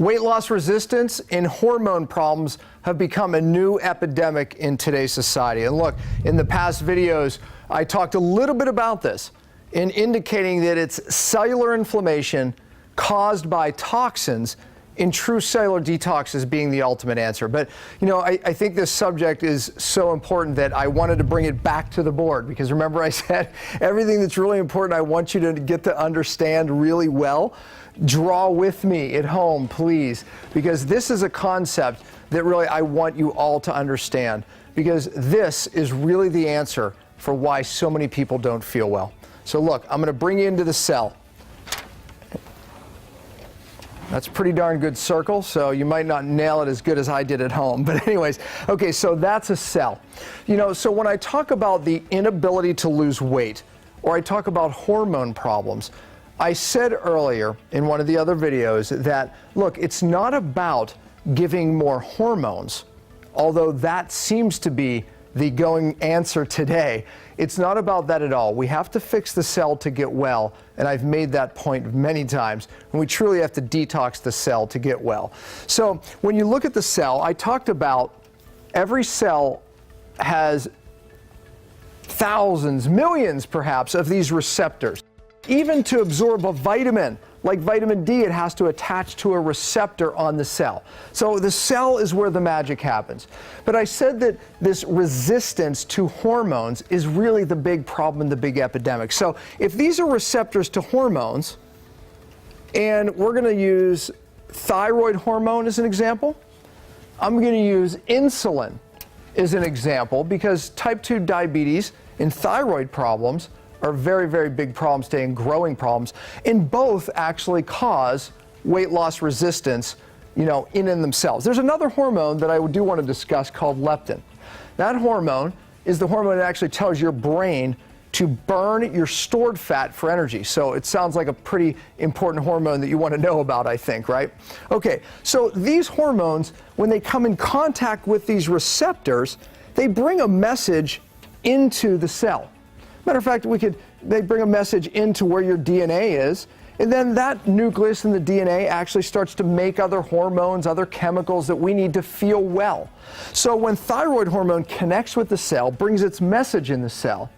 Weight loss resistance and hormone problems have become a new epidemic in today's society. And look, in the past videos, I talked a little bit about this in indicating that it's cellular inflammation caused by toxins in true cellular detox as being the ultimate answer. But, you know, I think this subject is so important that I wanted to bring it back to the board, because remember I said everything that's really important I want you to get to understand really well. Draw with me at home, please, because this is a concept that really I want you all to understand, because this is really the answer for why so many people don't feel well. So look, I'm going to bring you into the cell. That's a pretty darn good circle, so you might not nail it as good as I did at home. But anyways, okay, so that's a cell. You know, so when I talk about the inability to lose weight, or I talk about hormone problems, I said earlier in one of the other videos that, look, it's not about giving more hormones, although that seems to be the going answer today. It's not about that at all. We have to fix the cell to get well, and I've made that point many times, and we truly have to detox the cell to get well. So when you look at the cell, I talked about every cell has thousands, millions perhaps, of these receptors. Even to absorb a vitamin, like vitamin D, it has to attach to a receptor on the cell. So the cell is where the magic happens. But I said that this resistance to hormones is really the big problem, the big epidemic. So if these are receptors to hormones, and we're going to use thyroid hormone as an example, I'm going to use insulin as an example, because type 2 diabetes and thyroid problems are very, very big problems today, and growing problems, and both actually cause weight loss resistance, you know, in themselves. There's another hormone that I do want to discuss called leptin. That hormone is the hormone that actually tells your brain to burn your stored fat for energy. So it sounds like a pretty important hormone that you want to know about, I think, right? Okay, so these hormones, when they come in contact with these receptors, they bring a message into the cell. Matter of fact, they bring a message into where your DNA is, and then that nucleus in the DNA actually starts to make other hormones, other chemicals that we need to feel well. So when thyroid hormone connects with the cell, brings its message in the cell,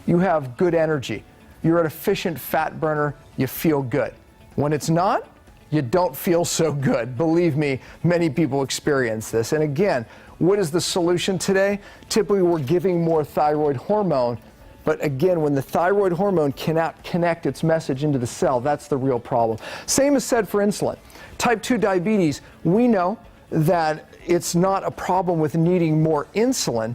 you have good energy. You're an efficient fat burner, you feel good. When it's not, you don't feel so good. Believe me, many people experience this. And again, what is the solution today? Typically, we're giving more thyroid hormone. But again, when the thyroid hormone cannot connect its message into the cell, that's the real problem. Same is said for insulin. Type 2 diabetes, we know that it's not a problem with needing more insulin.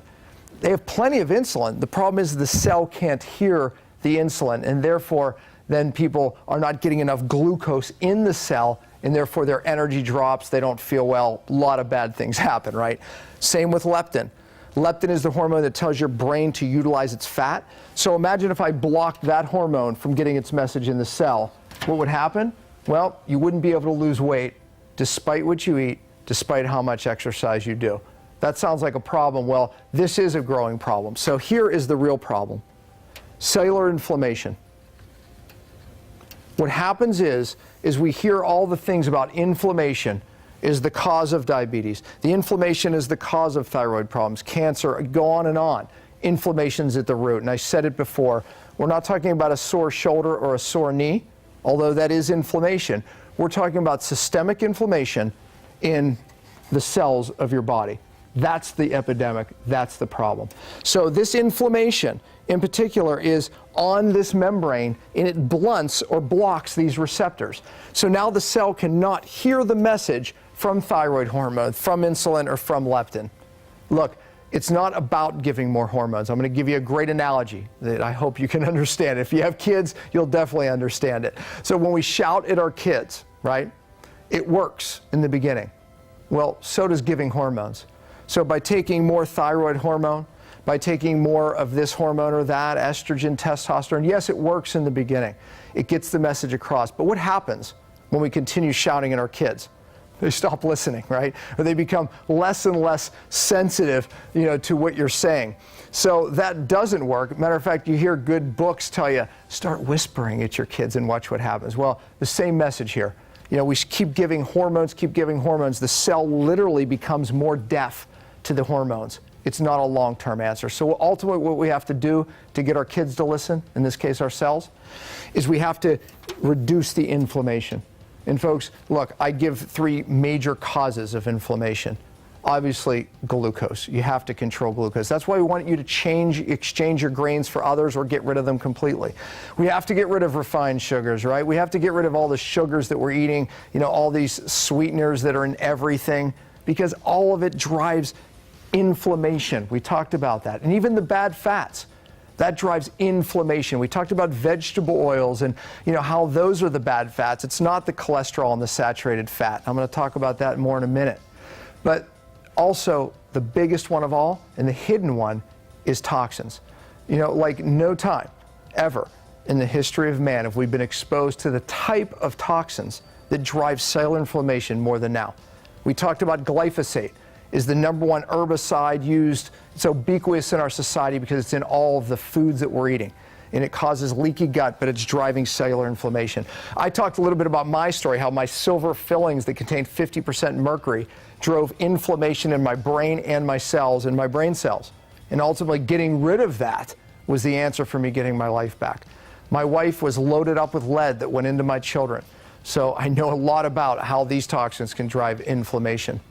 They have plenty of insulin. The problem is the cell can't hear the insulin, and therefore then people are not getting enough glucose in the cell, and therefore their energy drops, they don't feel well, a lot of bad things happen, right? Same with leptin. Leptin is the hormone that tells your brain to utilize its fat. So imagine if I blocked that hormone from getting its message in the cell. What would happen? Well, you wouldn't be able to lose weight despite what you eat, despite how much exercise you do. That sounds like a problem. Well, this is a growing problem. So here is the real problem. Cellular inflammation. What happens is we hear all the things about inflammation is the cause of diabetes. The inflammation is the cause of thyroid problems, cancer, go on and on. Inflammation's at the root. And I said it before, we're not talking about a sore shoulder or a sore knee, although that is inflammation. We're talking about systemic inflammation in the cells of your body. That's the epidemic, that's the problem. So this inflammation in particular is on this membrane, and it blunts or blocks these receptors. So now the cell cannot hear the message from thyroid hormone, from insulin, or from leptin. Look, it's not about giving more hormones. I'm going to give you a great analogy that I hope you can understand. If you have kids, you'll definitely understand it. So when we shout at our kids, right, it works in the beginning. Well, so does giving hormones. So by taking more thyroid hormone, by taking more of this hormone or that, estrogen, testosterone, yes, it works in the beginning. It gets the message across. But what happens when we continue shouting at our kids? They stop listening, right? Or they become less and less sensitive, you know, to what you're saying. So that doesn't work. Matter of fact, you hear good books tell you, start whispering at your kids and watch what happens. Well, the same message here. we keep giving hormones, the cell literally becomes more deaf to the hormones. It's not a long-term answer. So ultimately what we have to do to get our kids to listen, in this case ourselves, is we have to reduce the inflammation. And folks, look, I give 3 major causes of inflammation. Obviously, glucose. You have to control glucose. That's why we want you to exchange your grains for others or get rid of them completely. We have to get rid of refined sugars, right? We have to get rid of all the sugars that we're eating, all these sweeteners that are in everything, because all of it drives inflammation. We talked about that. And even the bad fats, that drives inflammation. We talked about vegetable oils and how those are the bad fats. It's not the cholesterol and the saturated fat. I'm going to talk about that more in a minute. But also, the biggest one of all, and the hidden one, is toxins. Like no time ever in the history of man have we been exposed to the type of toxins that drive cellular inflammation more than now. We talked about glyphosate is the #1 herbicide used. It's ubiquitous in our society because it's in all of the foods that we're eating. And it causes leaky gut, but it's driving cellular inflammation. I talked a little bit about my story, how my silver fillings that contained 50% mercury drove inflammation in my brain and my cells and my brain cells. And ultimately getting rid of that was the answer for me getting my life back. My wife was loaded up with lead that went into my children. So I know a lot about how these toxins can drive inflammation.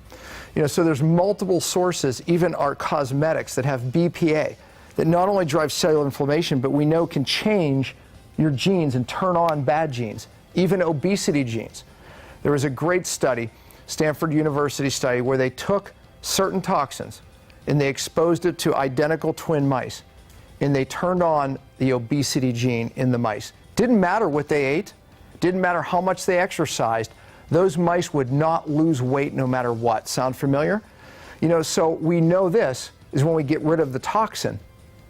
So there's multiple sources, even our cosmetics that have BPA, that not only drive cellular inflammation, but we know can change your genes and turn on bad genes, even obesity genes. There was a great study, Stanford University study, where they took certain toxins and they exposed it to identical twin mice, and they turned on the obesity gene in the mice. Didn't matter what they ate, didn't matter how much they exercised, those mice would not lose weight no matter what. Sound familiar? So we know this is when we get rid of the toxin.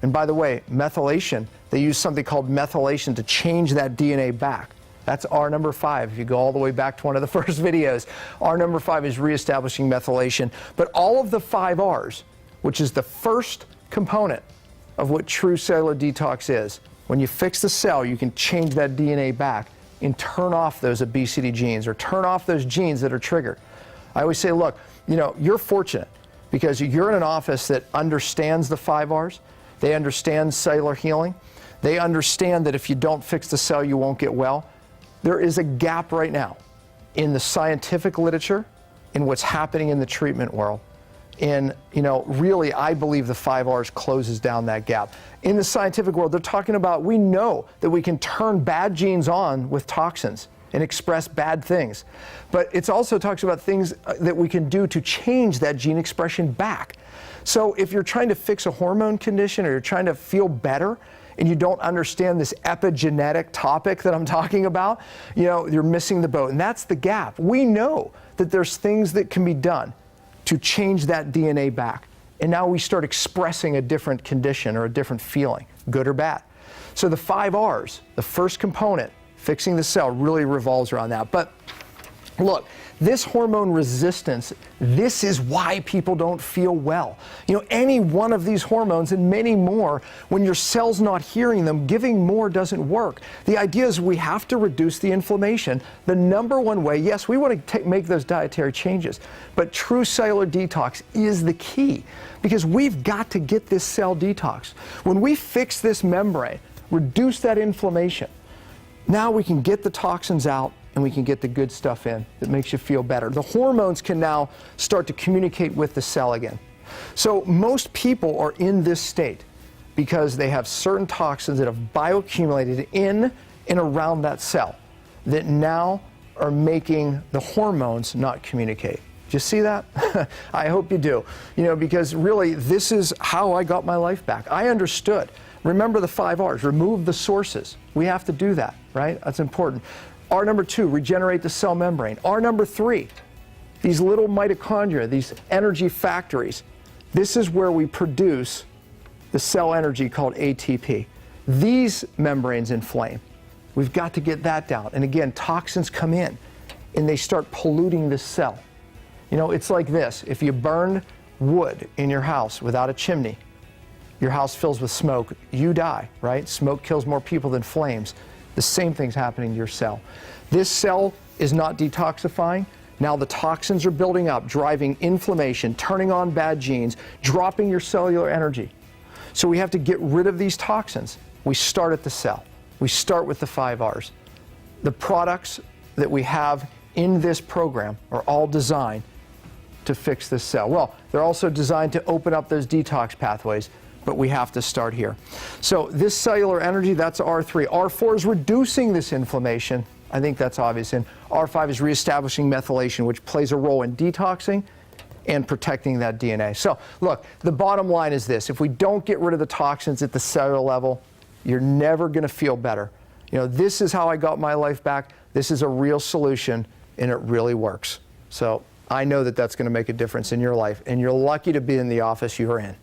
And by the way, methylation, they use something called methylation to change that DNA back. That's R number 5. If you go all the way back to one of the first videos, R number 5 is reestablishing methylation. But all of the 5 R's, which is the first component of what true cellular detox is, when you fix the cell, you can change that DNA back and turn off those obesity genes or turn off those genes that are triggered. I always say, look, you're fortunate because you're in an office that understands the 5 R's. They understand cellular healing. They understand that if you don't fix the cell, you won't get well. There is a gap right now in the scientific literature, in what's happening in the treatment world. And, really, I believe the 5 R's closes down that gap. In the scientific world, they're talking about, we know that we can turn bad genes on with toxins and express bad things. But it also talks about things that we can do to change that gene expression back. So if you're trying to fix a hormone condition or you're trying to feel better and you don't understand this epigenetic topic that I'm talking about, you're missing the boat. And that's the gap. We know that there's things that can be done to change that DNA back. And now we start expressing a different condition or a different feeling, good or bad. So the 5 R's, the first component, fixing the cell, really revolves around that. But look, this hormone resistance, this is why people don't feel well. Any one of these hormones and many more, when your cell's not hearing them, giving more doesn't work. The idea is we have to reduce the inflammation. The #1 way, yes, we want to make those dietary changes, but true cellular detox is the key because we've got to get this cell detox. When we fix this membrane, reduce that inflammation, now we can get the toxins out and we can get the good stuff in that makes you feel better. The hormones can now start to communicate with the cell again. So most people are in this state because they have certain toxins that have bioaccumulated in and around that cell that now are making the hormones not communicate. Do you see that? I hope you do. Because really this is how I got my life back. I understood. Remember the 5 R's, remove the sources. We have to do that, right? That's important. R number 2, regenerate the cell membrane. R number 3, these little mitochondria, these energy factories. This is where we produce the cell energy called ATP. These membranes inflame. We've got to get that down. And again, toxins come in and they start polluting the cell. It's like this. If you burn wood in your house without a chimney, your house fills with smoke, you die, right? Smoke kills more people than flames. The same thing's happening to your cell. This cell is not detoxifying, now the toxins are building up, driving inflammation, turning on bad genes, dropping your cellular energy. So we have to get rid of these toxins. We start at the cell. We start with the 5 R's. The products that we have in this program are all designed to fix this cell. Well, they're also designed to open up those detox pathways, but we have to start here. So this cellular energy, that's R3. R4 is reducing this inflammation. I think that's obvious. And R5 is reestablishing methylation, which plays a role in detoxing and protecting that DNA. So look, the bottom line is this. If we don't get rid of the toxins at the cellular level, you're never going to feel better. You know, this is how I got my life back. This is a real solution, and it really works. So I know that that's going to make a difference in your life, and you're lucky to be in the office you're in.